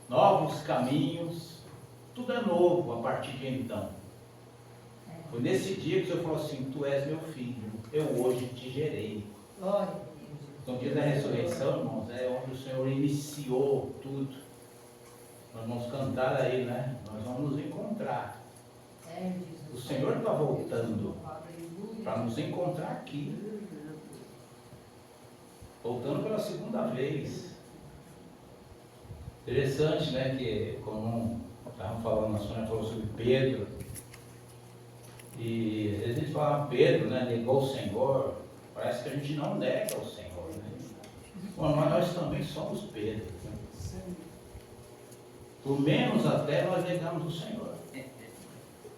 novos caminhos, tudo é novo a partir de então. Foi nesse dia que o Senhor falou assim: tu és meu filho, eu hoje te gerei. Glória a Deus. Então, o dia da ressurreição, irmãos, é onde o Senhor iniciou tudo. Nós vamos cantar aí, né? Nós vamos nos encontrar. O Senhor está voltando para nos encontrar aqui. Voltando pela segunda vez. Interessante, né? Que como estávamos falando, a Sônia falou sobre Pedro. E às vezes a gente fala Pedro, né? Negou o Senhor. Parece que a gente não nega o Senhor, né? Bom, mas nós também somos Pedro. Né? Por menos até nós negamos o Senhor.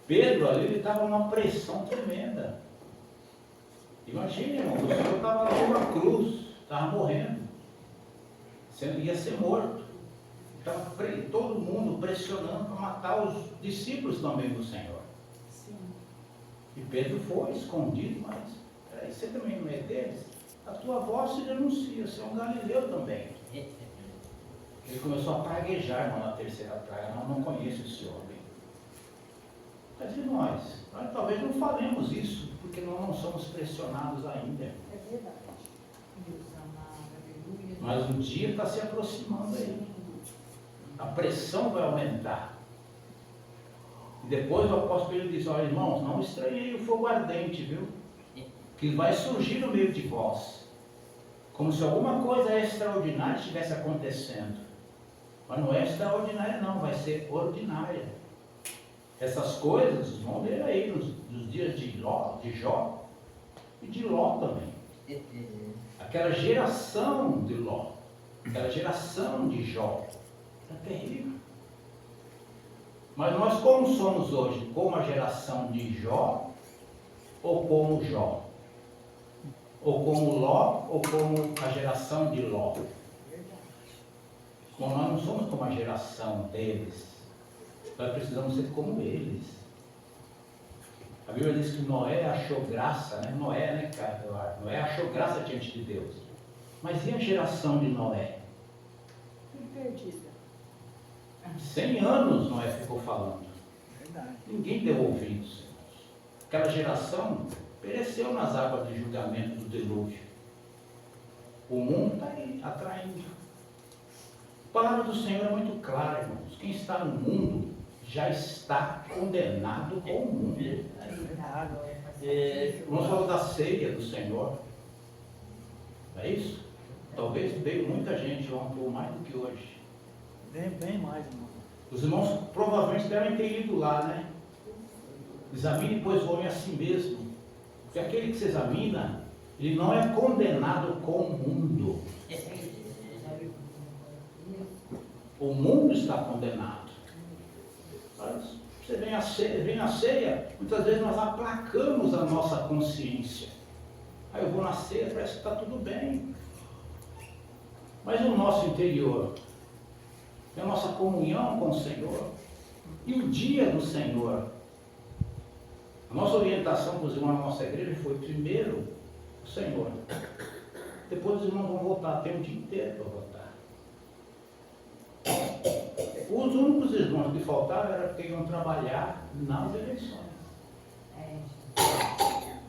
Pedro ali, ele estava numa pressão tremenda. Imagine, irmão, o Senhor estava lá numa cruz, estava morrendo. Ia ser morto. Estava todo mundo pressionando para matar os discípulos também do Senhor. Sim. E Pedro foi escondido, mas peraí, você também não é deles? A tua voz se denuncia, você é um galileu também. Ele começou a praguejar, irmão, na terceira praia. Não conheço esse homem. Mas e nós talvez não falemos isso, porque nós não somos pressionados ainda. É verdade. Deus amado, aleluia. Mas o dia está se aproximando aí. A pressão vai aumentar. E depois o apóstolo Pedro diz: olha, irmãos, não estranhei o fogo ardente, viu? Que vai surgir no meio de vós. Como se alguma coisa extraordinária estivesse acontecendo. Mas não é extraordinária não, vai ser ordinária. Essas coisas vão ler aí nos dias de Jó e de Ló também. Aquela geração de Ló, aquela geração de Jó, é terrível. Mas nós como somos hoje? Como a geração de Jó ou como Jó? Ou como Ló ou como a geração de Ló? Bom, nós não somos como a geração deles. Nós precisamos ser como eles. A Bíblia diz que Noé achou graça, né? Noé, né, cara? Noé achou graça diante de Deus. Mas e a geração de Noé? Fui perdida. 100 anos Noé ficou falando. Verdade. Ninguém deu ouvidos. Aquela geração pereceu nas águas de julgamento do dilúvio. O mundo está aí, atraindo. A palavra do Senhor é muito clara, irmãos. Quem está no mundo já está condenado com o mundo. Vamos falar da ceia do Senhor. Não é isso? Talvez veio muita gente ontem, mais do que hoje. Bem mais, irmão. Os irmãos provavelmente devem ter ido lá, né? Examine, pois, o homem a si mesmo. Porque aquele que se examina, ele não é condenado com o mundo. O mundo está condenado. Mas você vem à ceia, muitas vezes nós aplacamos a nossa consciência. Aí eu vou na ceia, parece que está tudo bem. Mas no nosso interior, a nossa comunhão com o Senhor, e o dia do Senhor. A nossa orientação para os irmãos da nossa igreja foi primeiro o Senhor. Depois os irmãos vão voltar, tem um dia inteiro para voltar. Os únicos irmãos que faltavam era porque iam trabalhar nas eleições.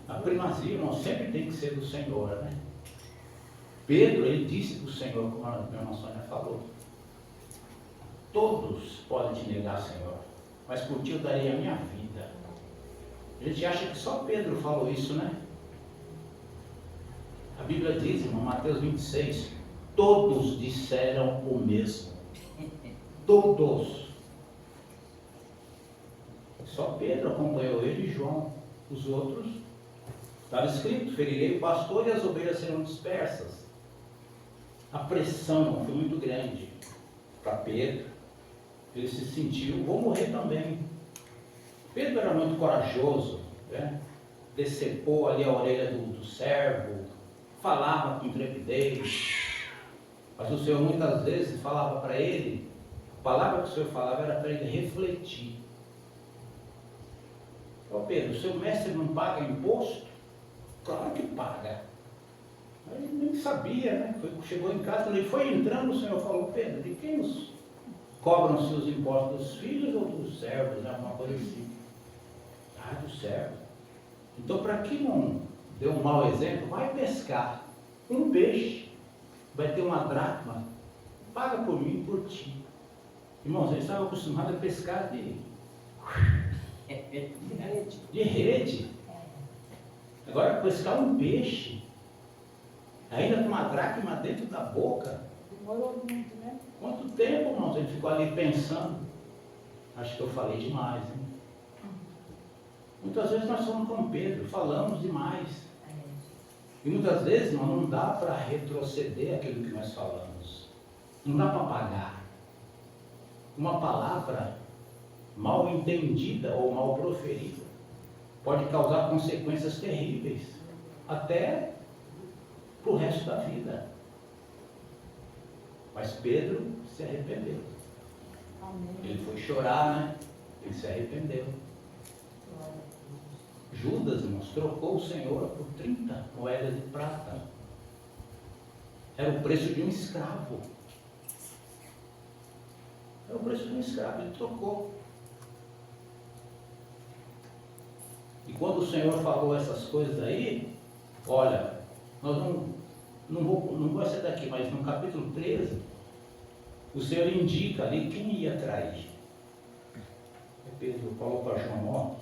A primazia, irmão, sempre tem que ser do Senhor, né? Pedro, ele disse para o Senhor, como a minha irmã Sônia falou: todos podem te negar, Senhor, mas por ti eu darei a minha vida. A gente acha que só Pedro falou isso, né? A Bíblia diz, irmão, Mateus 26, todos disseram o mesmo. Todos. Só Pedro acompanhou ele e João. Os outros, estava escrito: ferirei o pastor e as ovelhas serão dispersas. A pressão foi muito grande para Pedro. Ele se sentiu: vou morrer também. Pedro era muito corajoso, né? Decepou ali a orelha do servo, falava com intrepidez. Mas o Senhor muitas vezes falava para ele, a palavra que o Senhor falava era para ele refletir. Ó Pedro, o seu mestre não paga imposto? Claro que paga. Aí ele nem sabia, né? Chegou em casa, quando ele foi entrando, o Senhor falou: Pedro, de quem cobram-se os impostos dos filhos ou dos servos, né? Alguma coisa assim. Ah, dos servos. Então, para que não dê um mau exemplo, vai pescar um peixe, vai ter uma dracma, paga por mim e por ti. Irmãos, eles estavam acostumados a pescar de rede. Agora, pescar um peixe, ainda com uma dracma dentro da boca. Demorou muito, né? Quanto tempo, irmãos, ele ficou ali pensando? Acho que eu falei demais, hein? Muitas vezes nós somos como Pedro, falamos demais. E muitas vezes, irmão, não dá para retroceder aquilo que nós falamos. Não dá para apagar. Uma palavra mal entendida ou mal proferida pode causar consequências terríveis, até para o resto da vida. Mas Pedro se arrependeu. Amém. Ele foi chorar, né? Ele se arrependeu. Judas, irmãos, trocou o Senhor por 30 moedas de prata. Era o preço de um escravo. Era o preço de um escravo, ele trocou. E quando o Senhor falou essas coisas aí, olha, nós não vou ser daqui, mas no capítulo 13, o Senhor indica ali quem ia trair. Pedro falou para João, ó,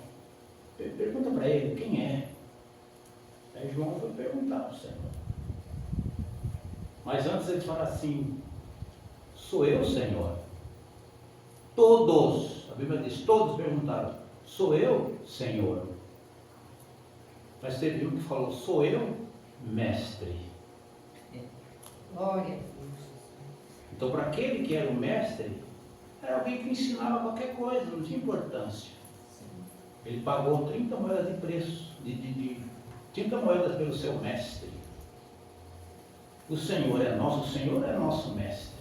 pergunta para ele quem é. Aí João foi perguntar para o Senhor. Mas antes ele fala assim, sou eu, Senhor? Todos, a Bíblia diz, todos perguntaram, sou eu, Senhor? Mas teve um que falou, sou eu, mestre? Glória a Deus. Então, para aquele que era o mestre, era alguém que ensinava qualquer coisa, não tinha importância. Ele pagou 30 moedas de preço, de 30 moedas pelo seu mestre. O Senhor é nosso mestre.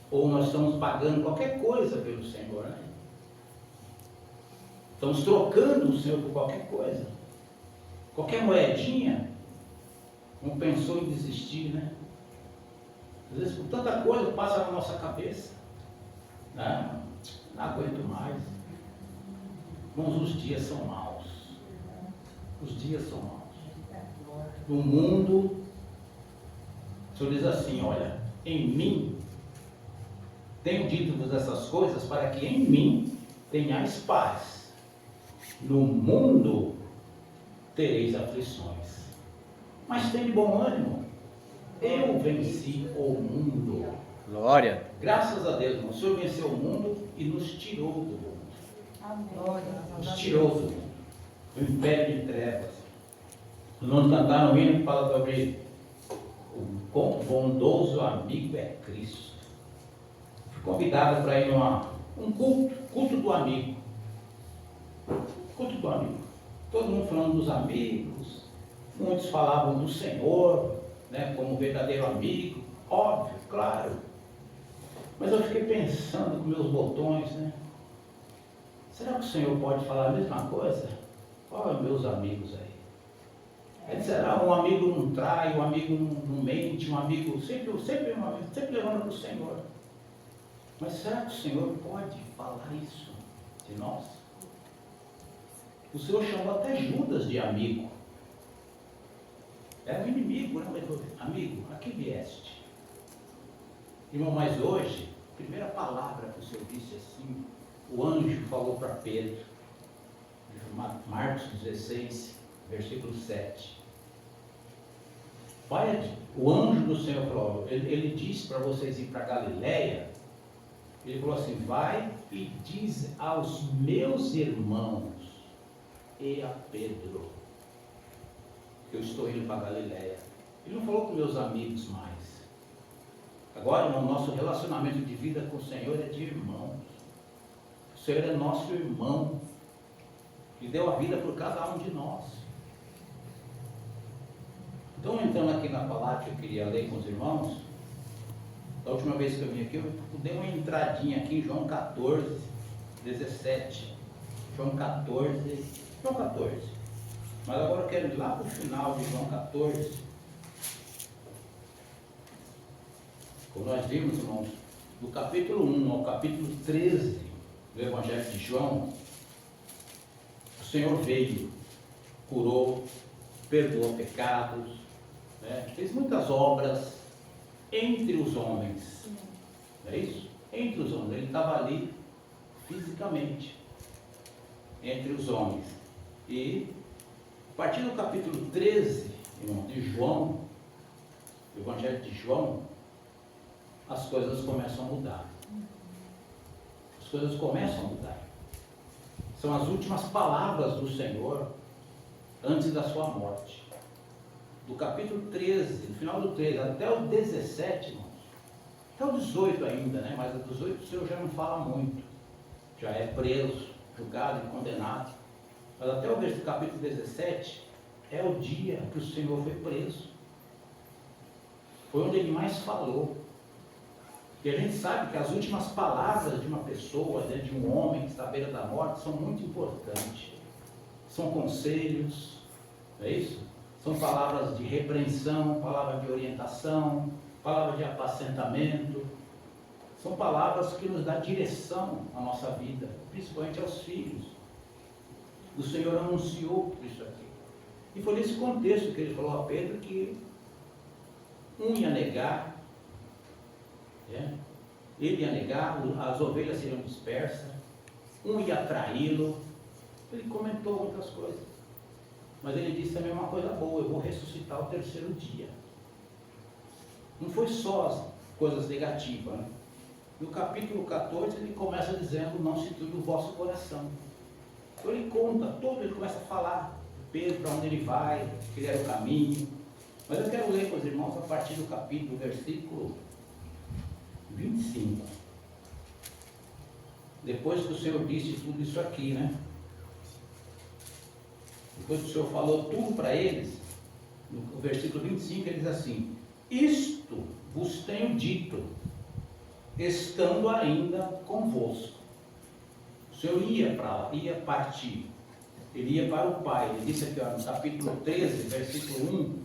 Ou nós estamos pagando qualquer coisa pelo Senhor, né? Estamos trocando o Senhor por qualquer coisa. Qualquer moedinha, não pensou em desistir, né? Às vezes, por tanta coisa passa na nossa cabeça. Não aguento mais. Irmãos, os dias são maus. Os dias são maus. No mundo, o Senhor diz assim, olha, em mim, tenho dito-vos essas coisas para que em mim tenhais paz. No mundo tereis aflições. Mas tem de bom ânimo. Eu venci o mundo. Glória. Graças a Deus, irmão. O Senhor venceu o mundo e nos tirou do mundo. Amém. Nos tirou do mundo. Do império de trevas. Nós cantar no hino que fala sobre o quão bondoso amigo é Cristo. Fui convidado para ir a um culto do amigo. Culto do amigo. Todo mundo falando dos amigos. Muitos falavam do Senhor, né, como verdadeiro amigo. Óbvio, claro. Mas eu fiquei pensando com meus botões, né? Será que o Senhor pode falar a mesma coisa? Olha meus amigos aí. Será um amigo não trai, um amigo não mente, um amigo sempre levando para o Senhor. Mas será que o Senhor pode falar isso de nós? O Senhor chamou até Judas de amigo. Era um inimigo, né? Amigo, a que vieste? Irmão, mas hoje, a primeira palavra que o Senhor disse assim, o anjo falou para Pedro, Marcos 16, versículo 7. O anjo do Senhor falou, ele disse para vocês ir para Galileia, ele falou assim, vai e diz aos meus irmãos e a Pedro, que eu estou indo para Galileia. Ele não falou com meus amigos mais. Agora, irmão, nosso relacionamento de vida com o Senhor é de irmãos. O Senhor é nosso irmão, que deu a vida por cada um de nós. Então, entrando aqui na palavra que eu queria ler com os irmãos, da última vez que eu vim aqui, eu dei uma entradinha aqui em João 14, 17. João 14. Mas agora eu quero ir lá para o final de João 14. Como nós vimos, irmãos, do capítulo 1 ao capítulo 13 do Evangelho de João, o Senhor veio, curou, perdoou pecados, né? Fez muitas obras entre os homens. Não é isso? Entre os homens. Ele estava ali fisicamente, entre os homens. E a partir do capítulo 13, irmão, de João, do Evangelho de João, as coisas começam a mudar. As coisas começam a mudar. São as últimas palavras do Senhor antes da sua morte. Do capítulo 13, no final do 13 até o 17, irmãos, até o 18 ainda, né? Mas o 18 o Senhor já não fala muito. Já é preso, julgado e condenado. Mas até o capítulo 17 é o dia que o Senhor foi preso. Foi onde ele mais falou. E a gente sabe que as últimas palavras de uma pessoa, né, de um homem que está à beira da morte, são muito importantes. São conselhos, não é isso? São palavras de repreensão, palavras de orientação, palavras de apacentamento. São palavras que nos dão direção à nossa vida, principalmente aos filhos. O Senhor anunciou isso aqui. E foi nesse contexto que ele falou a Pedro que um ia negar, ele ia negar, as ovelhas seriam dispersas, um ia traí-lo. Ele comentou muitas coisas. Mas ele disse também uma coisa boa: eu vou ressuscitar o terceiro dia. Não foi só as coisas negativas, né? No capítulo 14 ele começa dizendo: não se turbe o vosso coração. Então ele conta todo, ele começa a falar Pedro, para onde ele vai, que ele era o caminho. Mas eu quero ler com os irmãos a partir do capítulo, versículo 25. Depois que o Senhor disse tudo isso aqui, né? Depois que o Senhor falou tudo para eles, no versículo 25 ele diz assim: isto vos tenho dito, estando ainda convosco. O Senhor ia partir, ele ia para o Pai. Ele disse aqui, ó, no capítulo 13, versículo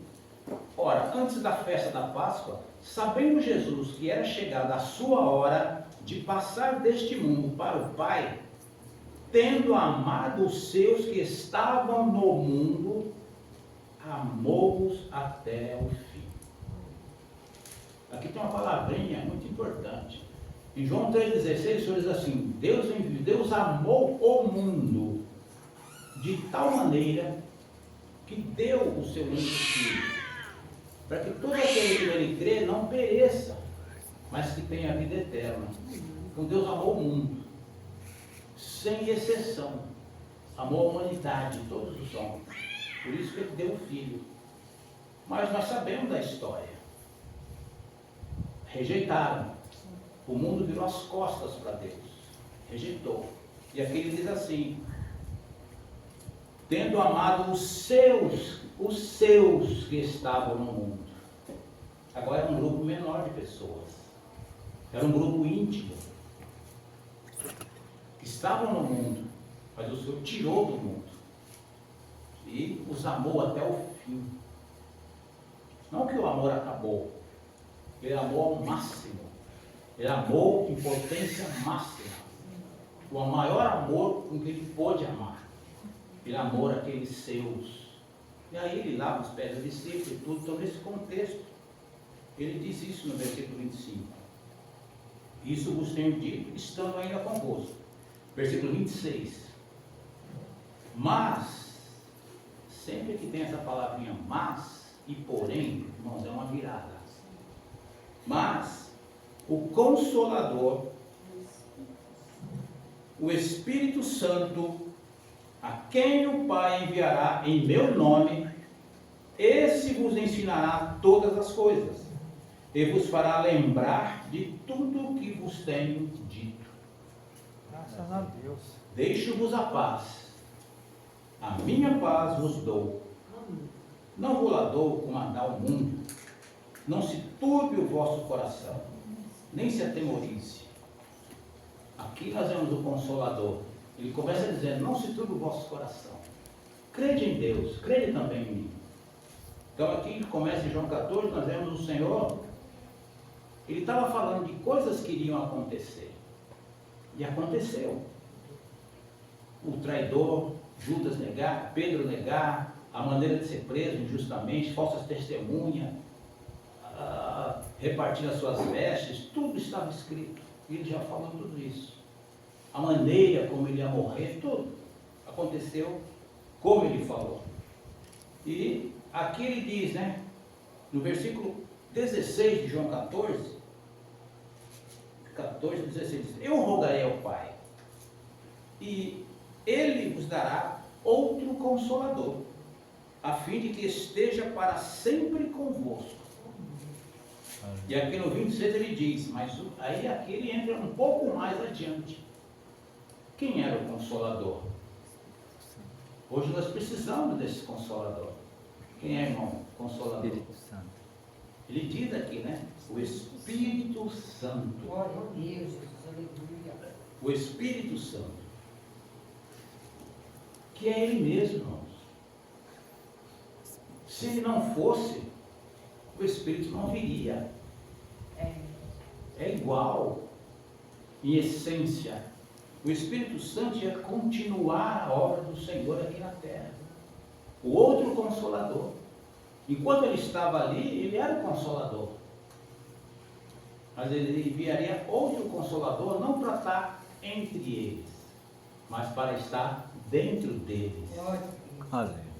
1: ora, antes da festa da Páscoa, sabendo Jesus que era chegada a sua hora de passar deste mundo para o Pai, tendo amado os seus que estavam no mundo, amou-os até o fim. Aqui tem uma palavrinha muito importante. Em João 3,16, o Senhor diz assim: Deus amou o mundo de tal maneira que deu o seu único filho, para que todo aquele que nele crê não pereça, mas que tenha a vida eterna. Então Deus amou o mundo, sem exceção. Amou a humanidade, todos os homens. Por isso que ele deu o filho. Mas nós sabemos da história. Rejeitaram. O mundo virou as costas para Deus. Rejeitou. E aqui ele diz assim: tendo amado os seus que estavam no mundo. Agora era um grupo menor de pessoas. Era um grupo íntimo. Que estavam no mundo, mas o Senhor tirou do mundo. E os amou até o fim. Não que o amor acabou. Ele amou ao máximo. Ele amou em potência máxima. O maior amor com que ele pôde amar. Ele amou aqueles seus. E aí ele lava os pés do discípulo e tudo. Então nesse contexto, ele diz isso no versículo 25. Isso vos tenho dito, estando ainda convosco. Versículo 26. Mas, sempre que tem essa palavrinha mas e porém, irmãos, é uma virada. Mas, o Consolador, o Espírito Santo, a quem o Pai enviará em meu nome, esse vos ensinará todas as coisas, e vos fará lembrar de tudo o que vos tenho dito. Graças a Deus. Deixo-vos a paz, a minha paz vos dou. Não vos la dou como a dá o mundo. Não se turbe o vosso coração, nem se atemorize. Aqui nós vemos o Consolador. Ele começa dizendo: não se turbe o vosso coração. Crede em Deus, crede também em mim. Então aqui começa em João 14, nós vemos o Senhor Ele estava falando de coisas que iriam acontecer. E aconteceu. O traidor, Judas negar, Pedro negar, a maneira de ser preso injustamente, falsas testemunhas, repartir as suas vestes, tudo estava escrito. E ele já falou tudo isso. A maneira como ele ia morrer, tudo aconteceu como ele falou. E aqui ele diz, né, no versículo 16 de João 14, 16, diz, eu rogarei ao Pai, e Ele vos dará outro Consolador, a fim de que esteja para sempre convosco. E aqui no 26 ele diz, mas aí aqui ele entra um pouco mais adiante. Quem era o Consolador? Hoje nós precisamos desse Consolador. Quem é, irmão? Consolador. Espírito Santo. Ele diz aqui, né? O Espírito Santo. Glória a Deus, Jesus, aleluia. O Espírito Santo. Que é Ele mesmo, irmãos. Se Ele não fosse, o Espírito não viria. É igual, em essência. O Espírito Santo ia continuar a obra do Senhor aqui na terra. O outro Consolador. Enquanto ele estava ali, ele era o Consolador. Mas ele enviaria outro Consolador, não para estar entre eles, mas para estar dentro deles. Aleluia.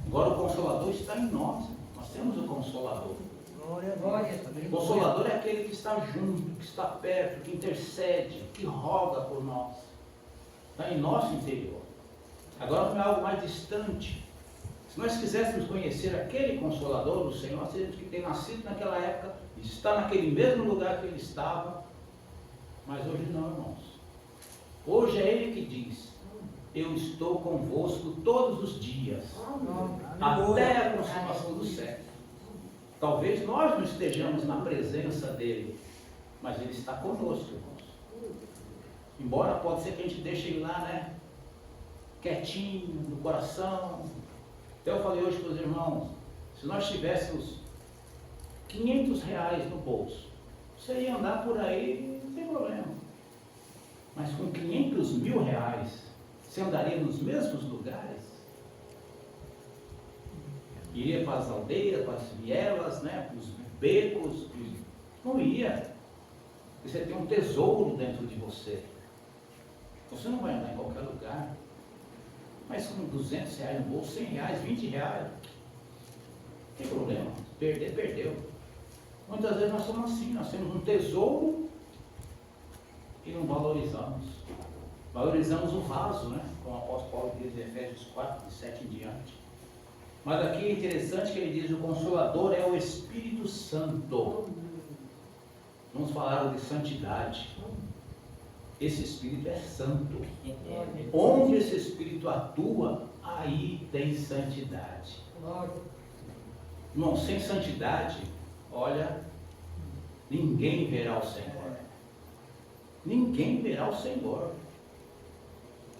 Agora o Consolador está em nós. Nós temos o Consolador. Glória a Glória Deus. a Deus. O Consolador é aquele que está junto, que está perto, que intercede, que roga por nós. Está em nosso interior. Agora não é algo mais distante. Se nós quiséssemos conhecer aquele Consolador do Senhor, nós teríamos que ter nascido naquela época, estar naquele mesmo lugar que ele estava. Mas hoje não, irmãos. Hoje é Ele que diz, eu estou convosco todos os dias, até a consumação do século. Talvez nós não estejamos na presença dEle, mas Ele está conosco, irmãos. Embora pode ser que a gente deixe Ele lá, né? Quietinho, no coração. Então eu falei hoje para os irmãos, se nós tivéssemos 500 reais no bolso, você ia andar por aí, não tem problema. Mas com 500 mil reais, você andaria nos mesmos lugares? Iria para as aldeias, para as vielas, né, para os becos? Não ia. Você tem um tesouro dentro de você. Você não vai andar em qualquer lugar. Mas com 200 reais no bolso, 100 reais, 20 reais, não tem problema. Perder, perdeu. Muitas vezes nós somos assim, nós temos um tesouro e não valorizamos. Valorizamos o vaso, né? Como o apóstolo Paulo diz em Efésios 4, de 7 em diante. Mas aqui é interessante que ele diz, o Consolador é o Espírito Santo. Vamos falar de santidade. Esse Espírito é santo. Onde esse Espírito atua, aí tem santidade. Não, sem santidade, olha, ninguém verá o Senhor. Ninguém verá o Senhor.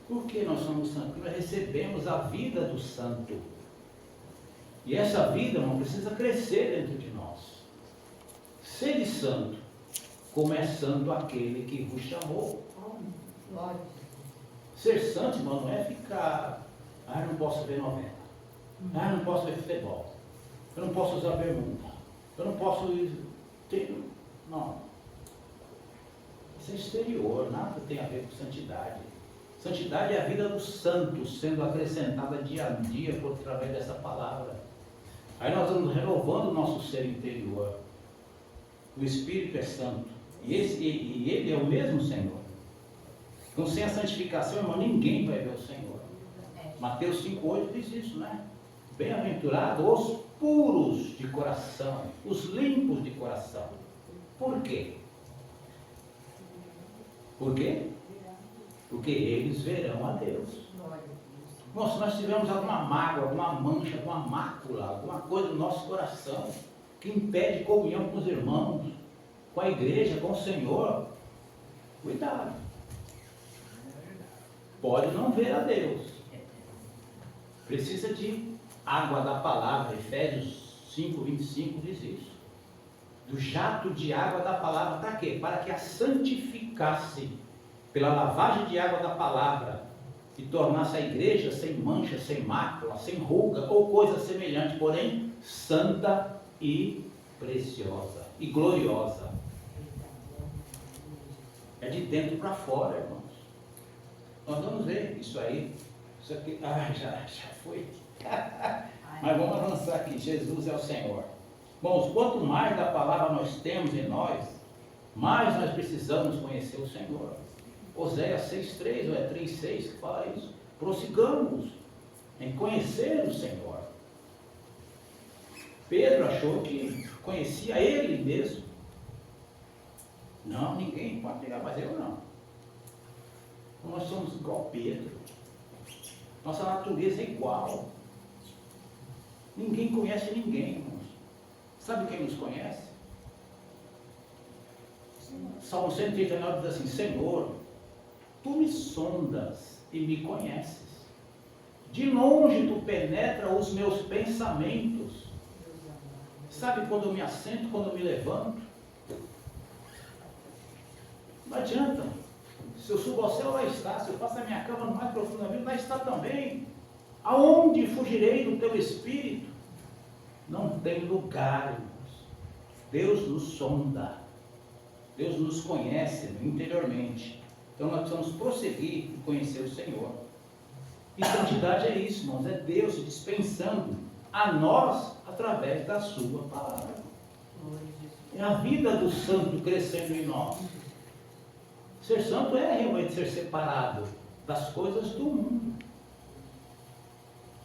Por que nós somos santos? Porque nós recebemos a vida do santo. E essa vida não precisa crescer dentro de nós. Sede santo, como é santo aquele que vos chamou. Ser santo, irmão, não é ficar, eu não posso ver novela, eu não posso ver futebol, eu não posso usar bermuda, eu não posso ter. Não. Isso é exterior, nada tem a ver com santidade. Santidade é a vida dos santos sendo acrescentada dia a dia através dessa palavra. Aí nós vamos renovando o nosso ser interior. O Espírito é santo. E Ele é o mesmo Senhor. Então, sem a santificação, irmão, ninguém vai ver o Senhor. Mateus 5,8 diz isso, né? Bem-aventurados os puros de coração, os limpos de coração. Por quê? Por quê? Porque eles verão a Deus. Bom, se nós tivermos alguma mágoa, alguma mancha, alguma mácula, alguma coisa no nosso coração que impede comunhão com os irmãos, com a igreja, com o Senhor, cuidado. Pode não ver a Deus. Precisa de água da palavra. Efésios 5:25 diz isso. do jato de água da palavra, para quê? Para que a santificasse pela lavagem de água da palavra e tornasse a igreja sem mancha, sem mácula, sem ruga ou coisa semelhante, porém santa e preciosa e gloriosa. É de dentro para fora, irmãos. Nós vamos ver isso aí. Isso aqui, já foi. Mas vamos avançar aqui. Jesus é o Senhor. Bom, quanto mais da palavra nós temos em nós, mais nós precisamos conhecer o Senhor. Oséias 6,3 ou é 3,6 que fala isso. Prossigamos em conhecer o Senhor. Pedro achou que conhecia ele mesmo. Não, ninguém pode pegar, mas eu não. Nós somos igual Pedro. Nossa natureza é igual. Ninguém conhece ninguém, irmãos. Sabe quem nos conhece? Salmo 139 diz assim: Senhor, tu me sondas e me conheces. De longe tu penetra os meus pensamentos. Sabe quando eu me assento, quando eu me levanto? Não adianta. Se eu subo ao céu, lá está. Se eu faço a minha cama no mais profundo abismo, lá está também. Aonde fugirei do teu espírito? Não tem lugar, irmãos. Deus nos sonda. Deus nos conhece interiormente. Então nós precisamos prosseguir e conhecer o Senhor. E santidade é isso, irmãos. É Deus dispensando a nós através da sua palavra. É a vida do santo crescendo em nós. Ser santo é realmente ser separado das coisas do mundo.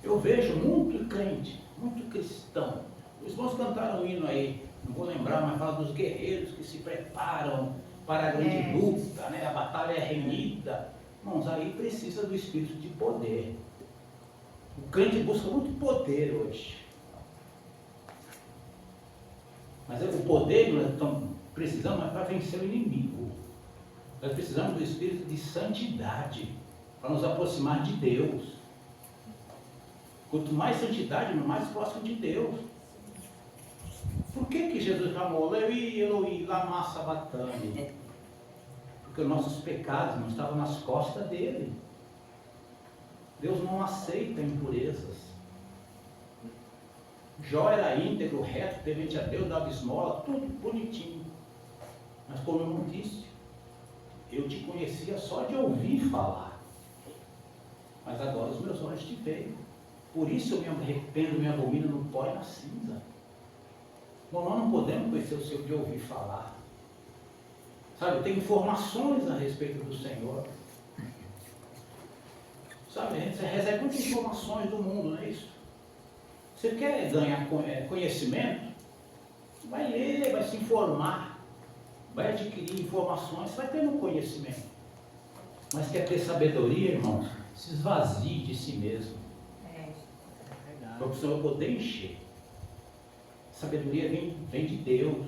Eu vejo muito crente, muito cristão. Os irmãos cantaram um hino aí, não vou lembrar, mas fala dos guerreiros que se preparam para a grande luta, né? A batalha é renhida. Irmãos, aí precisa do espírito de poder. O crente busca muito poder hoje. Mas o poder nós estamos precisando é para vencer o inimigo. Nós precisamos do espírito de santidade para nos aproximar de Deus. Quanto mais santidade, mais próximo de Deus. Por que Jesus chamou Eloi, Eloi, lama sabachthani? Porque os nossos pecados não estavam nas costas dele. Deus não aceita impurezas. Jó era íntegro, reto, temente a Deus, dava esmola, tudo bonitinho. Mas como eu não disse, eu te conhecia só de ouvir falar. Mas agora os meus olhos te veem. Por isso eu me arrependo, me abomino no pó e na cinza. Bom, nós não podemos conhecer o Senhor de ouvir falar. Sabe, tem informações a respeito do Senhor. Sabe, a gente recebe muitas informações do mundo, não é isso? Você quer ganhar conhecimento? Vai ler, vai se informar, vai adquirir informações, vai ter um conhecimento. Mas quer ter sabedoria, irmãos? Se esvazie de si mesmo. Para o Senhor poder encher. Sabedoria vem de Deus.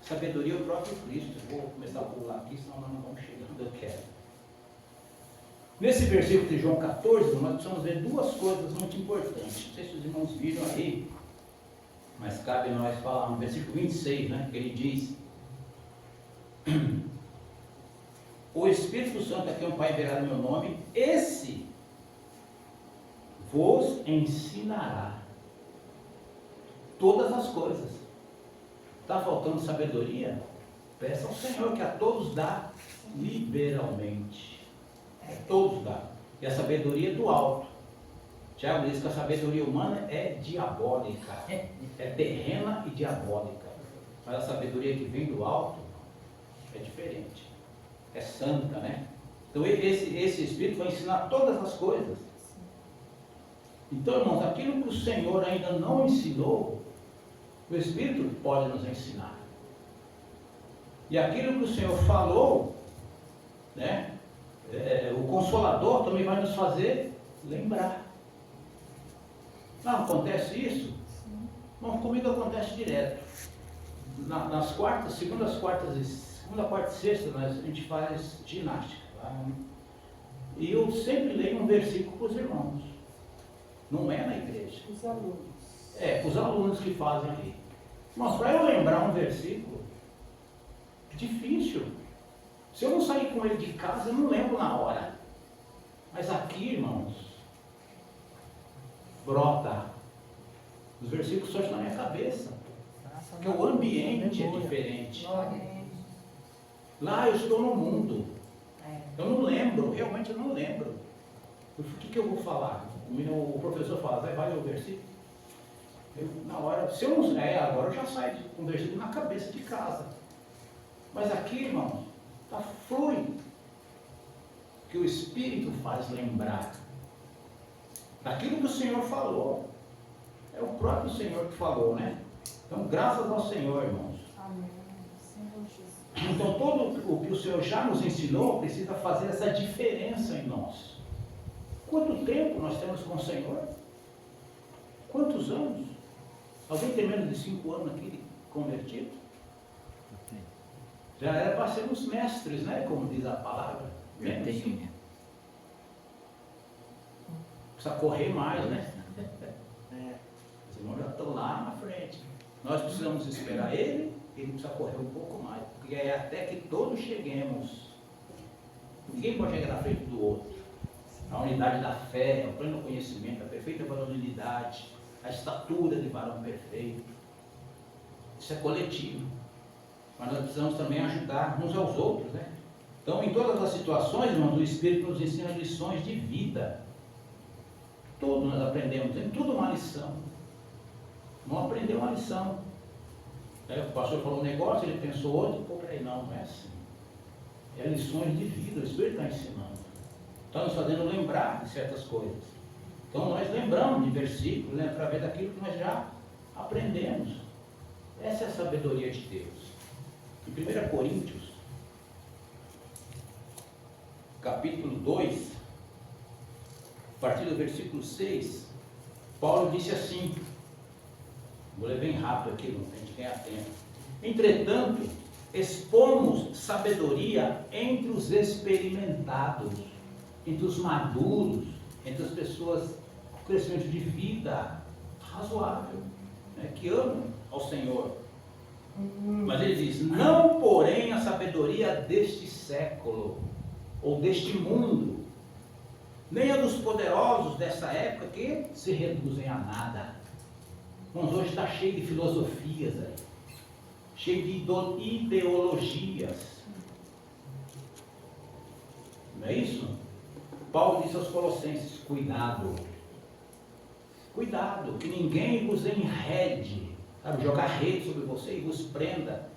Sabedoria é o próprio Cristo. Eu vou começar a pular aqui, senão nós não vamos chegar onde eu quero. Nesse versículo de João 14, nós precisamos ver duas coisas muito importantes. Não sei se os irmãos viram aí, mas cabe nós falar no versículo 26, né, que ele diz: o Espírito Santo a quem o Pai verá no meu nome, esse vos ensinará todas as coisas. Está faltando sabedoria? Peça ao Senhor, que a todos dá liberalmente. A todos dá. E a sabedoria é do alto. Tiago diz que a sabedoria humana é diabólica. É terrena e diabólica. Mas a sabedoria que vem do alto é diferente. É santa, né? Então esse Espírito vai ensinar todas as coisas. Então, irmãos, aquilo que o Senhor ainda não ensinou, o Espírito pode nos ensinar. E aquilo que o Senhor falou, né, o Consolador também vai nos fazer lembrar. Não acontece isso? Não, comigo acontece direto. Nas quartas, segunda, quarta e sexta, a gente faz ginástica. Tá? E eu sempre leio um versículo para os irmãos. Não é na igreja. Os alunos. Os alunos que fazem ali. Mas para eu lembrar um versículo, é difícil. Se eu não sair com ele de casa, eu não lembro na hora. Mas aqui, irmãos, brota. Os versículos surgem na minha cabeça. Porque o ambiente é diferente. Lá eu estou no mundo. Eu não lembro, realmente eu não lembro. O que eu vou falar? O professor fala, vai ler o versículo? Na hora, se eu não. Agora eu já saio com o versículo na cabeça de casa. Mas aqui, irmãos, flui. Que o Espírito faz lembrar daquilo que o Senhor falou. É o próprio Senhor que falou, né? Então, graças ao Senhor, irmãos. Amém. Senhor Jesus. Então, todo o que o Senhor já nos ensinou precisa fazer essa diferença em nós. Quanto tempo nós temos com o Senhor? Quantos anos? Alguém tem menos de 5 anos aqui convertido? Já era para sermos mestres, né? Como diz a palavra. Precisa correr mais, né? Os irmãos já estão lá na frente. Nós precisamos esperar ele precisa correr um pouco mais. Porque é até que todos cheguemos. Ninguém pode chegar na frente do outro. A unidade da fé, o pleno conhecimento, a perfeita varonilidade, a estatura de varão perfeito. Isso é coletivo. Mas nós precisamos também ajudar uns aos outros, né? Então, em todas as situações, irmãos, o Espírito nos ensina lições de vida. Tudo nós aprendemos, tem tudo uma lição. Não aprendeu uma lição. O pastor falou um negócio, ele pensou outro, peraí, não é assim. É lições de vida, o Espírito está ensinando. Está nos fazendo lembrar de certas coisas. Então, nós lembramos de versículos, né, através daquilo que nós já aprendemos. Essa é a sabedoria de Deus. Em 1 Coríntios, capítulo 2, a partir do versículo 6, Paulo disse assim, vou ler bem rápido aqui, para a gente ganhar tempo. Entretanto, expomos sabedoria entre os experimentados, entre os maduros, entre as pessoas com crescimento de vida razoável, né, que amam ao Senhor. Mas ele diz, não porém a sabedoria deste século, ou deste mundo, nem a dos poderosos dessa época que se reduzem a nada. Mas hoje está cheio de filosofias aí, cheio de ideologias. Não é isso? Paulo disse aos Colossenses, cuidado, que ninguém vos enrede, sabe, jogar rede sobre você e vos prenda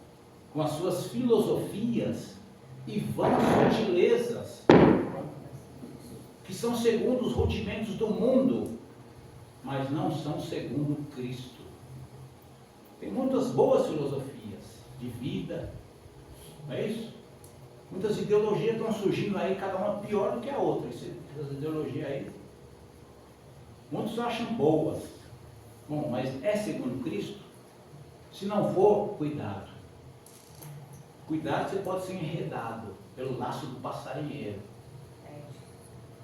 com as suas filosofias e vãs sutilezas, que são segundo os rudimentos do mundo, mas não são segundo Cristo. Tem muitas boas filosofias de vida, não é isso? Muitas ideologias estão surgindo aí, cada uma pior do que a outra. Essas ideologias aí, muitos acham boas. Bom, mas é segundo Cristo? Se não for, cuidado. Cuidado, você pode ser enredado pelo laço do passarinheiro.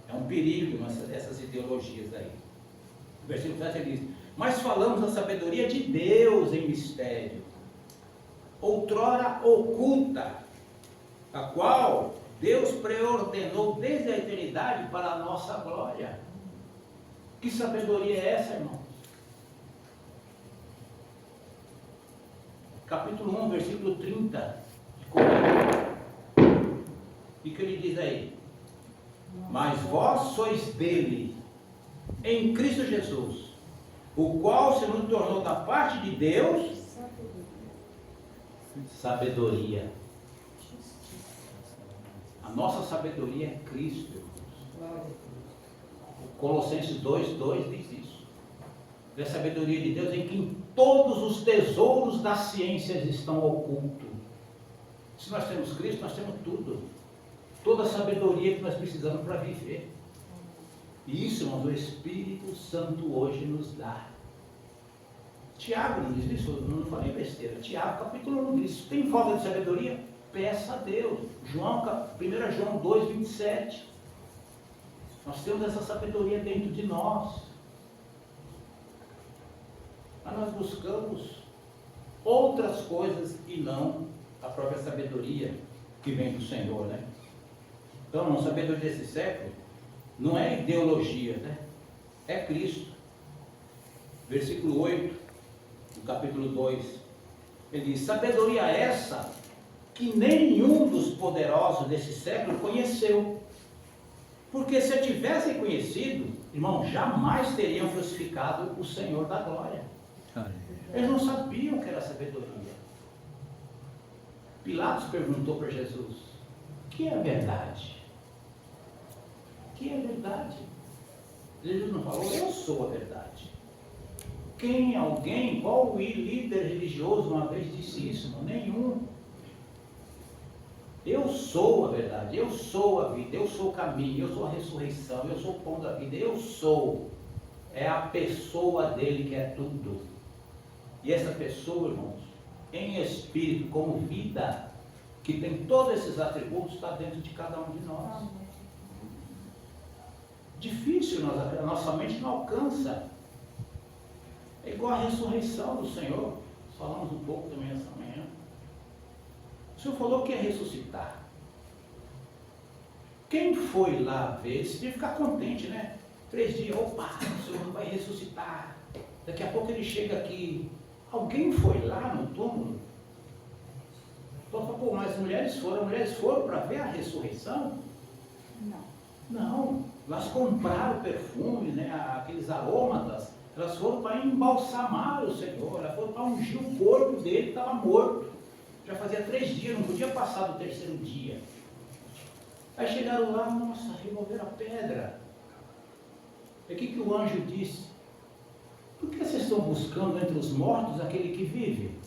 É um perigo essas ideologias aí. O versículo 7 diz, mas falamos da sabedoria de Deus em mistério, outrora oculta, a qual Deus preordenou desde a eternidade para a nossa glória. Que sabedoria é essa, irmão? Capítulo 1, versículo 30 de Coríntios. E que ele diz aí? Mas vós sois dele, em Cristo Jesus, o qual se nos tornou da parte de Deus sabedoria. A nossa sabedoria é Cristo, irmãos. Colossenses 2:2 diz isso. É a sabedoria de Deus em quem todos os tesouros das ciências estão ocultos. Se nós temos Cristo, nós temos tudo. Toda a sabedoria que nós precisamos para viver. E isso, irmãos, o Espírito Santo hoje nos dá. Tiago não diz isso, eu não falei besteira. Tiago, capítulo 1 diz, tem falta de sabedoria? Peça a Deus. 1 João 2:27. Nós temos essa sabedoria dentro de nós. Mas nós buscamos outras coisas e não a própria sabedoria que vem do Senhor, né? Então, a sabedoria desse século não é ideologia, né? É Cristo. Versículo 8, do capítulo 2, ele diz: sabedoria essa que nenhum dos poderosos desse século conheceu. Porque se a tivessem conhecido, irmão, jamais teriam crucificado o Senhor da glória. Eles não sabiam o que era sabedoria. Pilatos perguntou para Jesus: o que é verdade? O que é verdade? Jesus não falou: eu sou a verdade. Qual líder religioso uma vez disse isso? Não, nenhum. Eu sou a verdade, eu sou a vida, eu sou o caminho, eu sou a ressurreição, eu sou o pão da vida, eu sou. É a pessoa dele que é tudo. E essa pessoa, irmãos, em espírito, como vida, que tem todos esses atributos, está dentro de cada um de nós. Difícil, a nossa mente não alcança. É igual a ressurreição do Senhor. Falamos um pouco também essa manhã. O Senhor falou que ia ressuscitar. Quem foi lá ver, você devia ficar contente, né? 3 dias, opa, o Senhor vai ressuscitar. Daqui a pouco ele chega aqui. Alguém foi lá no túmulo? Então, pô, mas as mulheres foram para ver a ressurreição? Não. Elas compraram perfume, né, aqueles arômatas. Elas foram para embalsamar o Senhor. Elas foram para ungir o corpo dele que estava morto. Já fazia 3 dias, não podia passar do 3º dia. Aí chegaram lá, nossa, removeram a pedra. E o que o anjo disse? Por que vocês estão buscando entre os mortos aquele que vive?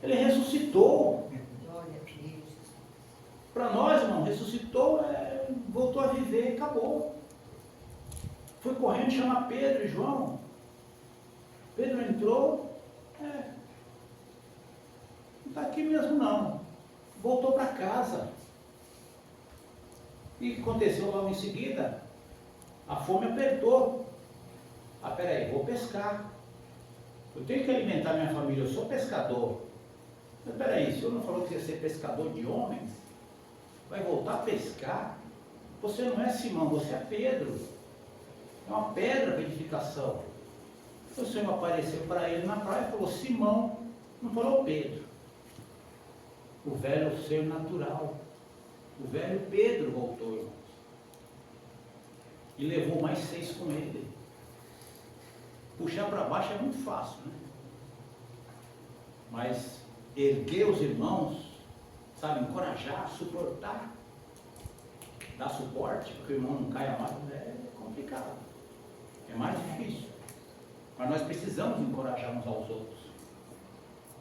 Ele ressuscitou. Para nós, irmão, ressuscitou, voltou a viver, acabou. Foi correndo chamar Pedro e João. Pedro entrou, não está aqui mesmo não. Voltou para casa. E o que aconteceu logo em seguida? A fome apertou. Peraí, vou pescar. Eu tenho que alimentar minha família, eu sou pescador. Mas peraí, o senhor não falou que ia ser pescador de homens? Vai voltar a pescar? Você não é Simão, você é Pedro. É uma pedra para edificação. O Senhor apareceu para ele na praia e falou: Simão, não falou Pedro. O velho ser natural. O velho Pedro voltou, irmãos. E levou mais 6 com ele. Puxar para baixo é muito fácil, né? Mas erguer os irmãos, sabe, encorajar, suportar, dar suporte, porque o irmão não caia mais, é complicado. É mais difícil. Mas nós precisamos encorajar uns aos outros.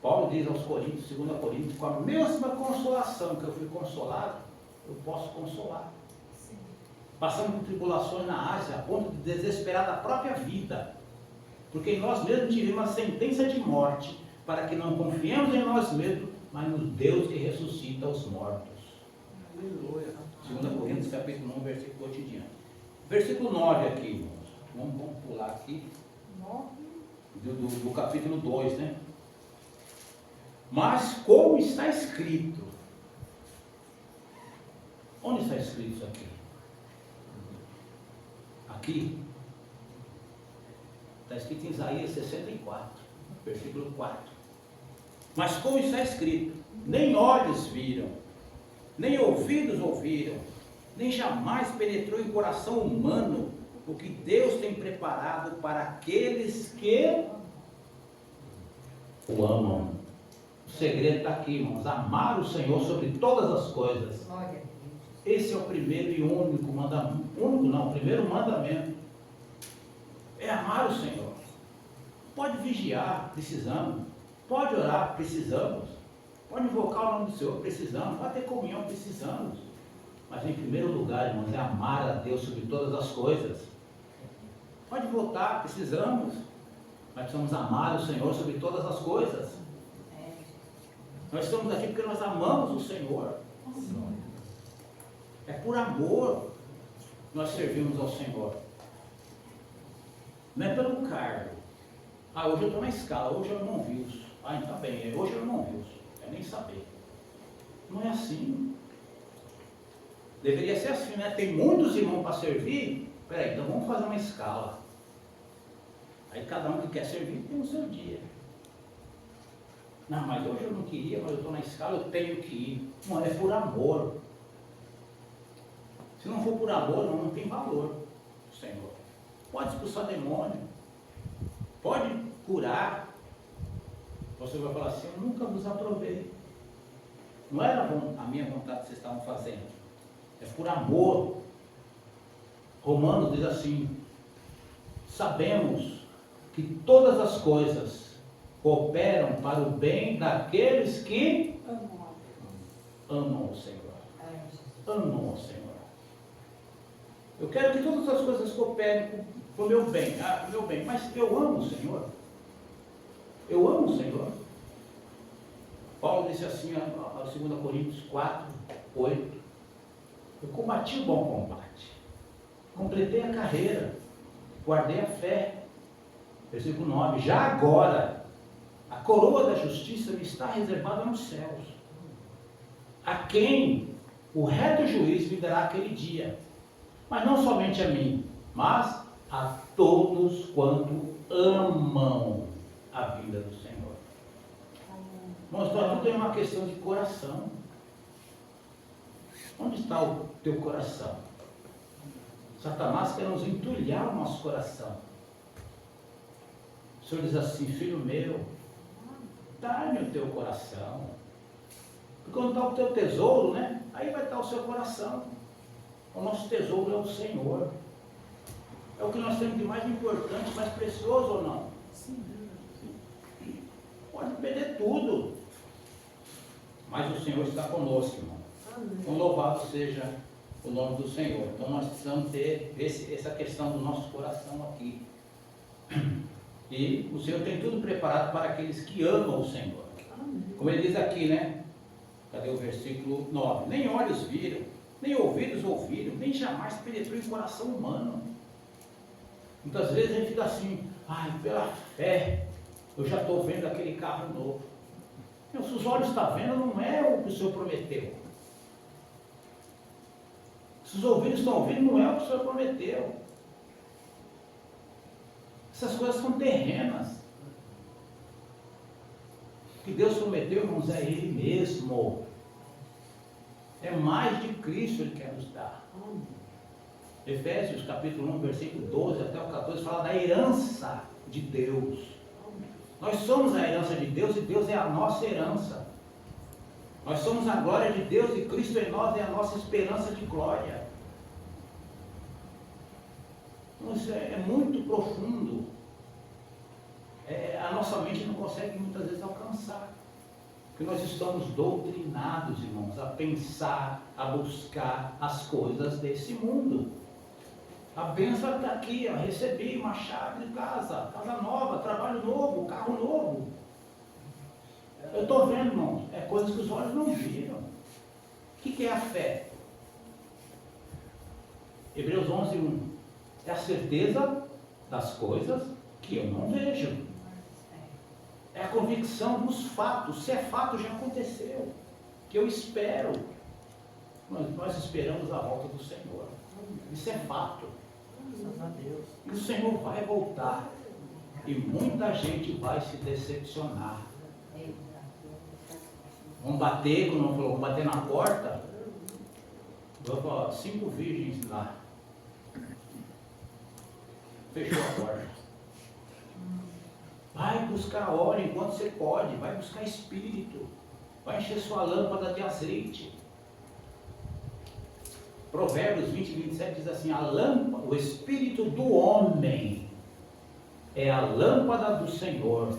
Paulo diz aos Coríntios, 2 Coríntios, com a mesma consolação que eu fui consolado, eu posso consolar. Sim. Passamos por tribulações na Ásia, a ponto de desesperar da própria vida. Porque nós mesmos tivemos a sentença de morte, para que não confiemos em nós mesmos, mas no Deus que ressuscita os mortos. Aleluia. 2 Coríntios capítulo 1, versículo 8 em diante. Versículo 9 aqui, irmãos. Vamos pular aqui. Do capítulo 2, né? Mas como está escrito? Onde está escrito isso aqui? Aqui. Está escrito em Isaías 64, versículo 4. Mas como está escrito, nem olhos viram, nem ouvidos ouviram, nem jamais penetrou em coração humano o que Deus tem preparado para aqueles que o amam. O segredo está aqui, irmãos: amar o Senhor sobre todas as coisas. Esse é o primeiro e único mandamento. O primeiro mandamento é amar o Senhor. Pode vigiar, precisamos. Pode orar, precisamos. Pode invocar o nome do Senhor, precisamos. Pode ter comunhão, precisamos. Mas em primeiro lugar, irmãos, é amar a Deus sobre todas as coisas. Pode votar, precisamos. Mas precisamos amar o Senhor sobre todas as coisas. Nós estamos aqui porque nós amamos o Senhor. É por amor que nós servimos ao Senhor. Não é pelo cargo. Hoje eu estou na escala, hoje eu não vi. Ah, então bem, hoje eu não ouço, é nem saber. Não é assim. Deveria ser assim, né? Tem muitos irmãos para servir. Peraí, então vamos fazer uma escala. Aí cada um que quer servir tem o seu dia. Não, mas hoje eu não queria, mas eu estou na escala, eu tenho que ir. Não, é por amor. Se não for por amor, não tem valor, Senhor. Pode expulsar demônio, pode curar. Você vai falar assim, eu nunca vos aprovei. Não era a minha vontade que vocês estavam fazendo. É por amor. Romanos diz assim, sabemos que todas as coisas cooperam para o bem daqueles que amam o Senhor. Amam o Senhor. Eu quero que todas as coisas cooperem para o meu bem. Ah, para o meu bem. Mas eu amo o Senhor. Eu amo o Senhor. Paulo disse assim, a 2 Coríntios 4, 8. Eu combati o bom combate. Completei a carreira. Guardei a fé. Versículo 9. Já agora, a coroa da justiça me está reservada nos céus. A quem o reto juiz me dará aquele dia. Mas não somente a mim, mas a todos quanto amam a vida do Senhor. Irmãos, tudo é uma questão de coração. Onde está o teu coração? Satanás quer nos entulhar o nosso coração. O Senhor diz assim, filho meu, dá-me o teu coração. Porque quando está o teu tesouro, né? Aí vai estar o seu coração. O nosso tesouro é o Senhor. É o que nós temos de mais importante, mais precioso ou não? Sim. Pode perder tudo. Mas o Senhor está conosco, irmão. Então louvado seja o nome do Senhor. Então nós precisamos ter essa questão do nosso coração aqui. E o Senhor tem tudo preparado para aqueles que amam o Senhor. Como ele diz aqui, né? Cadê o versículo 9? Nem olhos viram, nem ouvidos ouviram, nem jamais penetrou em coração humano. Muitas vezes a gente fica assim, ai, pela fé, eu já estou vendo aquele carro novo. Se os olhos estão vendo, não é o que o Senhor prometeu. Se os ouvidos estão ouvindo, não é o que o Senhor prometeu. Essas coisas são terrenas. O que Deus prometeu, irmãos, é Ele mesmo. É mais de Cristo Ele quer nos dar. Efésios capítulo 1, versículo 12 até o 14, fala da herança de Deus. Nós somos a herança de Deus e Deus é a nossa herança. Nós somos a glória de Deus e Cristo em nós é a nossa esperança de glória. Então, isso é muito profundo. A nossa mente não consegue muitas vezes alcançar. Porque nós estamos doutrinados, irmãos, a pensar, a buscar as coisas desse mundo. A bênção está aqui, ó, recebi uma chave de casa nova, trabalho novo, carro novo. Eu estou vendo, irmãos, é coisas que os olhos não viram. O que é a fé? Hebreus 11, 1. É a certeza das coisas que eu não vejo. É a convicção dos fatos. Se é fato, já aconteceu. Que eu espero. Nós esperamos a volta do Senhor. Isso é fato. E o Senhor vai voltar. E muita gente vai se decepcionar. Vão bater, como falou, vão bater na porta. Vou falar, 5 virgens lá. Fechou a porta. Vai buscar óleo enquanto você pode. Vai buscar espírito. Vai encher sua lâmpada de azeite. Provérbios 20, 27 diz assim, o espírito do homem é a lâmpada do Senhor.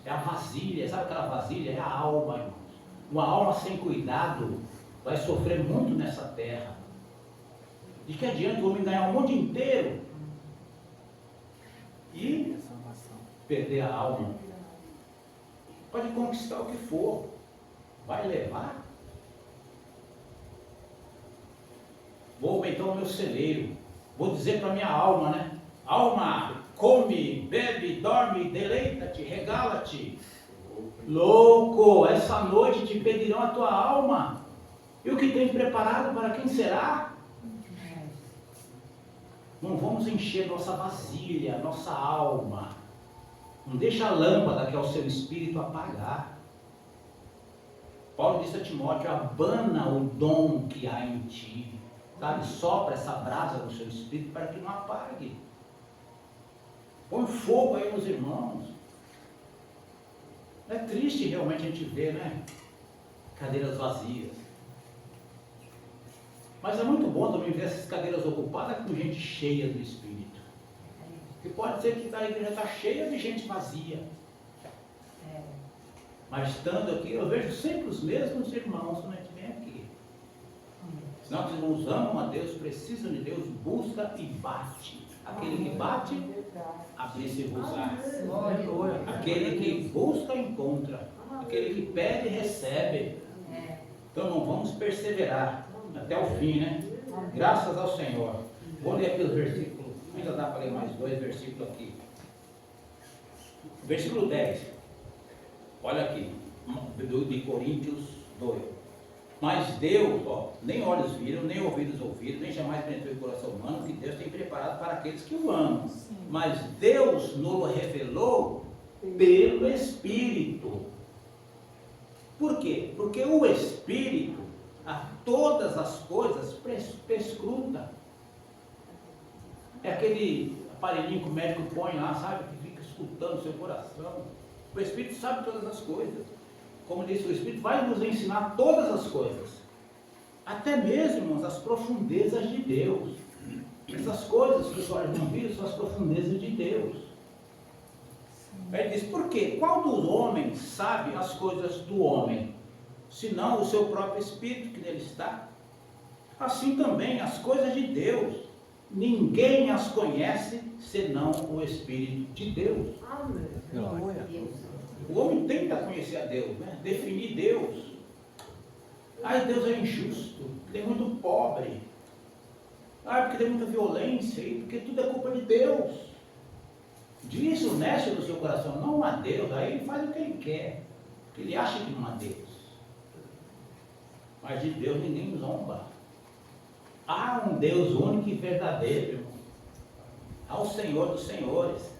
É a vasilha, sabe aquela vasilha? É a alma, irmãos. Uma alma sem cuidado vai sofrer muito nessa terra. De que adianta o homem ganhar o mundo inteiro e perder a alma? Pode conquistar o que for, vai levar. Vou aumentar o meu celeiro. Vou dizer para a minha alma, né? Alma, come, bebe, dorme, deleita-te, regala-te. Louco, essa noite te pedirão a tua alma. E o que tem preparado para quem será? Não vamos encher nossa vasilha, nossa alma. Não deixa a lâmpada que é o seu espírito apagar. Paulo disse a Timóteo: abana o dom que há em ti. Sabe? Sopra essa brasa no seu espírito para que não apague. Põe fogo aí nos irmãos. É triste realmente a gente ver, né? Cadeiras vazias. Mas é muito bom também ver essas cadeiras ocupadas com gente cheia do Espírito. E pode ser que a igreja está cheia de gente vazia. Mas estando aqui, eu vejo sempre os mesmos irmãos quando a gente vem aqui. Senão os irmãos amam a Deus, precisam de Deus, busca e bate. Aquele que bate, abrir-se-vos-á. Aquele que busca, encontra. Aquele que pede, recebe. Então não vamos perseverar até o fim, né? Graças ao Senhor. Vou ler aqui os versículos. Ainda dá para ler mais 2 versículos aqui. Versículo 10. Olha aqui. De Coríntios 2. Mas Deus, nem olhos viram, nem ouvidos ouviram, nem jamais penetrou o coração humano, que Deus tem preparado para aqueles que o amam. Sim. Mas Deus nos revelou pelo Espírito. Por quê? Porque o Espírito a todas as coisas perscruta. É aquele aparelhinho que o médico põe lá, sabe? Que fica escutando o seu coração. O Espírito sabe todas as coisas. Como disse, o Espírito vai nos ensinar todas as coisas. Até mesmo as profundezas de Deus. Essas coisas que os olhos não viram são as profundezas de Deus. Aí diz, por quê? Qual dos homens sabe as coisas do homem? Senão o seu próprio Espírito que nele está. Assim também as coisas de Deus. Ninguém as conhece senão o Espírito de Deus. O homem tenta conhecer a Deus, né? Definir Deus. Ai, Deus é injusto, tem muito pobre. Ai, porque tem muita violência, porque tudo é culpa de Deus. Diz o honesto do seu coração, não há Deus, aí ele faz o que ele quer. Porque ele acha que não há Deus. Mas de Deus ninguém zomba. Há um Deus único e verdadeiro, irmão. Há o Senhor dos senhores.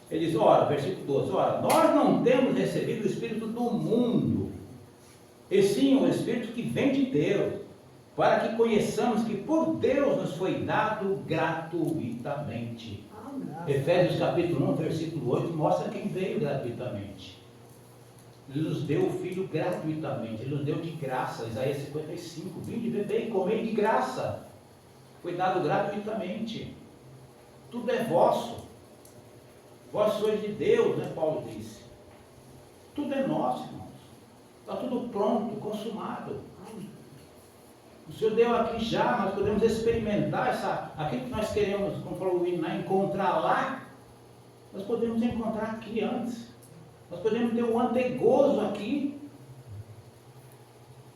Ele diz, ora, versículo 12, ora, nós não temos recebido o Espírito do mundo, e sim o Espírito que vem de Deus, para que conheçamos que por Deus nos foi dado gratuitamente. Efésios capítulo 1, versículo 8, mostra quem veio gratuitamente. Ele nos deu o Filho gratuitamente, Ele nos deu de graça. Isaías 55, vinde beber e comer de graça. Foi dado gratuitamente. Tudo é vosso. Vós sois de Deus, né, Paulo disse. Tudo é nosso, irmãos. Está tudo pronto, consumado. O Senhor deu aqui já, nós podemos experimentar aquilo que nós queremos, como falou o hino, encontrar lá, nós podemos encontrar aqui antes. Nós podemos ter um antegozo aqui.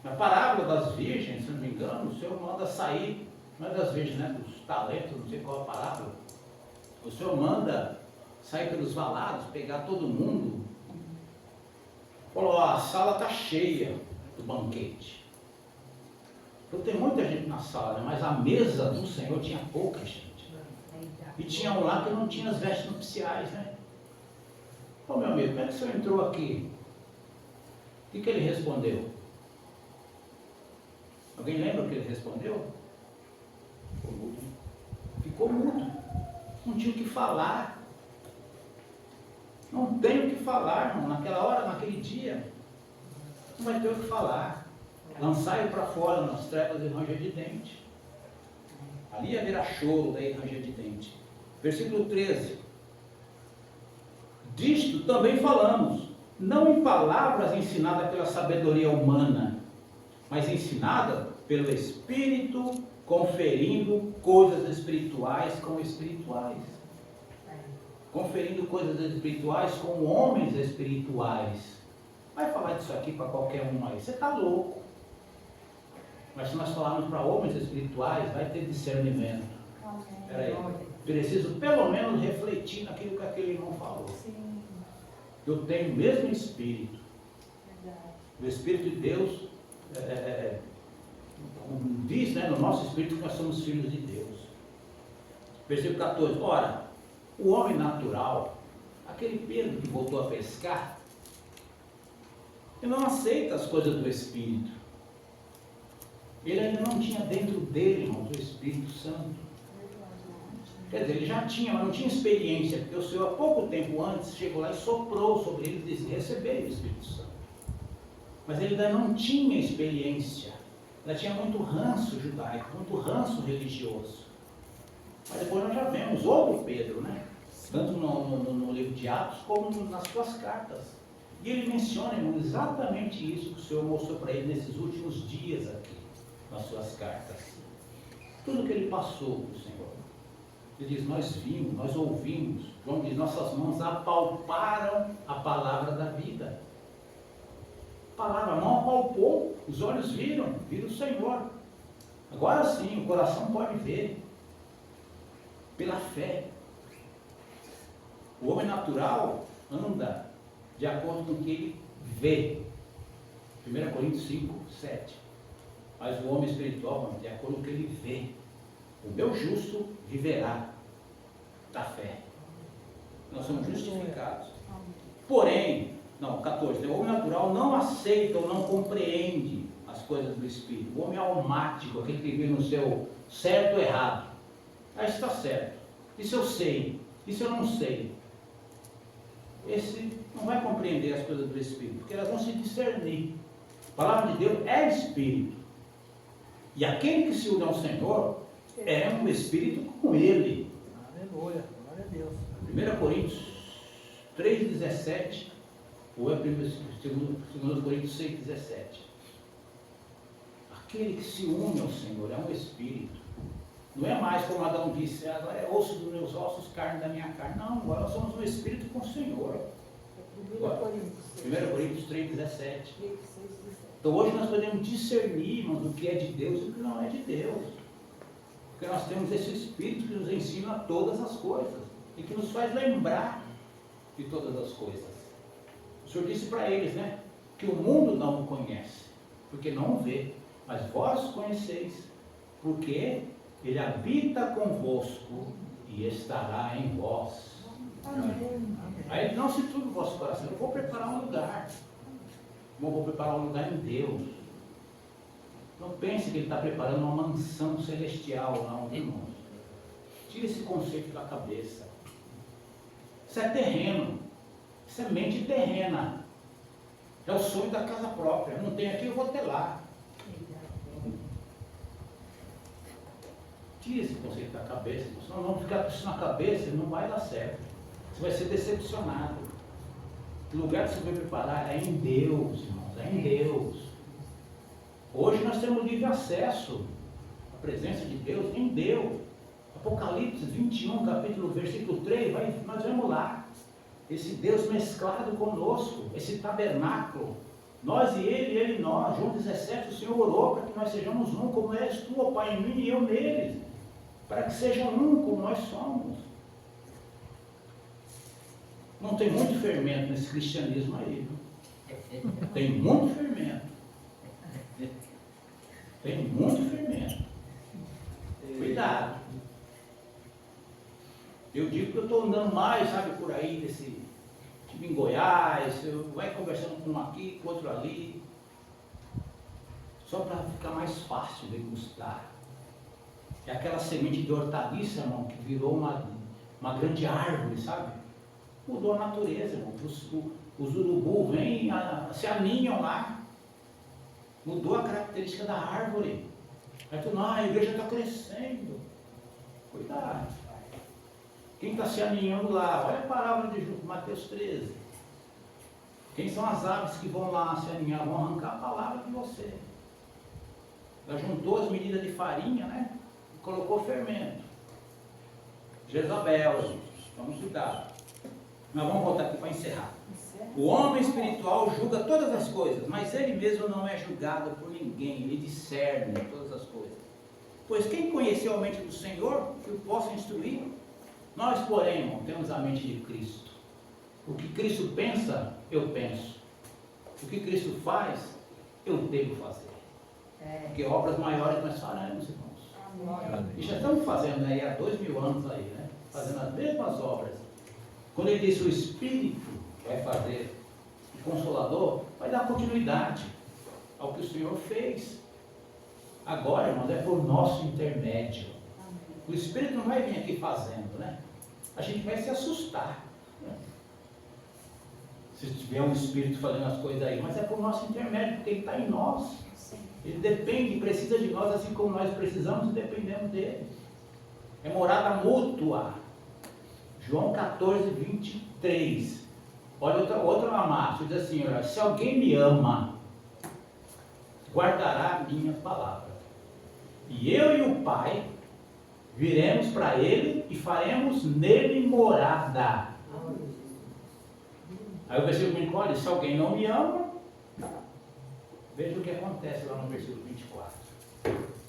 Na parábola das virgens, se não me engano, o Senhor manda sair, não é das virgens, né, dos talentos, não sei qual a parábola. O Senhor manda sair pelos valados, pegar todo mundo. Falou, a sala está cheia do banquete. Então tem muita gente na sala, né? Mas a mesa do Senhor tinha pouca gente. E tinha um lá que não tinha as vestes nupciais, né? Ô meu amigo, como é que o senhor entrou aqui? O que ele respondeu? Alguém lembra o que ele respondeu? Ficou mudo. Não tinha o que falar. Não tem o que falar, irmão. Naquela hora, naquele dia, não vai ter o que falar. Lançai para fora nas trevas e ranger de dente. Ali haverá choro, daí ranger de dente. Versículo 13. Disto também falamos, não em palavras ensinadas pela sabedoria humana, mas ensinada pelo Espírito, conferindo coisas espirituais com espirituais. Conferindo coisas espirituais com homens espirituais. Vai falar disso aqui para qualquer um aí, você está louco. Mas se nós falarmos para homens espirituais, vai ter discernimento. Espera aí, preciso pelo menos refletir naquilo que aquele irmão falou. Eu tenho o mesmo Espírito. O Espírito de Deus, como diz, né, no nosso Espírito, que nós somos filhos de Deus. Versículo 14. Ora, o homem natural, aquele Pedro que voltou a pescar, ele não aceita as coisas do Espírito. Ele ainda não tinha dentro dele, irmãos, o Espírito Santo. Quer dizer, ele já tinha, mas não tinha experiência, porque o Senhor, há pouco tempo antes, chegou lá e soprou sobre ele e disse: receber o Espírito Santo. Mas ele ainda não tinha experiência. Ainda tinha muito ranço judaico, muito ranço religioso. Mas depois nós já vemos outro Pedro, né? Tanto no livro de Atos, como nas suas cartas. E ele menciona, irmão, exatamente isso que o Senhor mostrou para ele nesses últimos dias aqui, nas suas cartas. Tudo que ele passou para o Senhor. Ele diz: nós vimos, nós ouvimos. João diz: nossas mãos apalparam a palavra da vida. A palavra, a mão apalpou, os olhos viram o Senhor. Agora sim, o coração pode ver. Pela fé. O homem natural anda de acordo com o que ele vê. 1 Coríntios 5, 7. Mas o homem espiritual anda de acordo com o que ele vê. O meu justo viverá da fé. Nós somos justificados. Porém, 14. O homem natural não aceita ou não compreende as coisas do Espírito. O homem almático, aquele que vive no seu certo ou errado. Aí está certo. Isso eu sei. Isso eu não sei. Esse não vai compreender as coisas do Espírito, porque elas vão se discernir. A palavra de Deus é Espírito. E aquele que se une ao Senhor é um Espírito com Ele. Aleluia, glória a Deus. 1 Coríntios 3,17 ou é 2 Coríntios 6,17. Aquele que se une ao Senhor é um Espírito. Não é mais como Adão disse: agora é osso dos meus ossos, carne da minha carne. Não, agora nós somos um Espírito com o Senhor. 1 Coríntios 3,17. Então hoje nós podemos discernir, irmãos, o que é de Deus e o que não é de Deus. Porque nós temos esse Espírito que nos ensina todas as coisas e que nos faz lembrar de todas as coisas. O Senhor disse para eles, né, que o mundo não o conhece, porque não o vê, mas vós conheceis, porque Ele habita convosco e estará em vós. Amém. Aí não se turbe o vosso coração. Eu vou preparar um lugar. Eu vou preparar um lugar em Deus. Não pense que Ele está preparando uma mansão celestial, não, irmãos. Tira esse conceito da cabeça. Isso é terreno. Isso é mente terrena. É o sonho da casa própria. Não tem aqui, eu vou ter lá. Tira esse conceito da cabeça. Senão não ficar com isso na cabeça, não vai dar certo. Você vai ser decepcionado. O lugar que você vai preparar é em Deus, irmãos. É em Deus. Hoje nós temos livre acesso à presença de Deus em Deus. Apocalipse 21, capítulo, versículo 3, nós vamos lá. Esse Deus mesclado conosco, esse tabernáculo. Nós e ele e nós. João 17, o Senhor orou para que nós sejamos um, como és tu, ó Pai, em mim e eu neles. Para que sejam um como nós somos. Não tem muito fermento nesse cristianismo aí. Não? Tem muito fermento. Tem muito fermento. Cuidado. Eu digo que eu estou andando mais, sabe, por aí, tipo em Goiás, eu vai conversando com um aqui, com outro ali, só para ficar mais fácil de gustar. É aquela semente de hortaliça, irmão, que virou uma grande árvore, sabe? Mudou a natureza, irmão. Os urubu vêm, se aninham lá. Mudou a característica da árvore. Aí tu, não, a igreja está crescendo. Cuidado. Quem está se aninhando lá? Olha a palavra de Mateus 13. Quem são as aves que vão lá se aninhar? Vão arrancar a palavra de você. Ela juntou as medidas de farinha, né? E colocou fermento. Jezabel. Vamos cuidar. Nós vamos voltar aqui para encerrar. O homem espiritual julga todas as coisas, mas ele mesmo não é julgado por ninguém. Ele discerne todas as coisas. Pois quem conheceu a mente do Senhor, que o possa instruir? Nós, porém, irmão, temos a mente de Cristo. O que Cristo pensa, eu penso. O que Cristo faz, eu devo fazer. Porque obras maiores nós faremos, irmãos. E já estamos fazendo aí há 2000 anos aí, né? Fazendo as mesmas obras. Quando ele diz o Espírito vai fazer, o Consolador vai dar continuidade ao que o Senhor fez. Agora, irmãos, é por nosso intermédio. O Espírito não vai vir aqui fazendo, né? A gente vai se assustar, né? Se tiver um Espírito fazendo as coisas aí, mas é por nosso intermédio, porque Ele está em nós. Ele depende, precisa de nós, assim como nós precisamos e dependemos dele. É morada mútua. João 14, 23. Olha outra amácio, diz assim, olha, se alguém me ama, guardará minhas palavras. E eu e o Pai viremos para ele e faremos nele morada. Aí o versículo 24 diz, se alguém não me ama, veja o que acontece lá no versículo 24.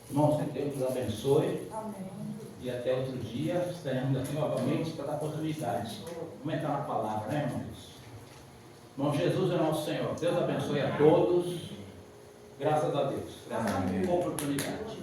Irmãos, que Deus nos abençoe. Amém. E até outro dia estaremos aqui novamente para dar possibilidade. Vamos entrar na palavra, né, irmãos? Irmão, Jesus é nosso Senhor. Deus abençoe a todos. Graças a Deus. Graças a Deus. Oportunidade.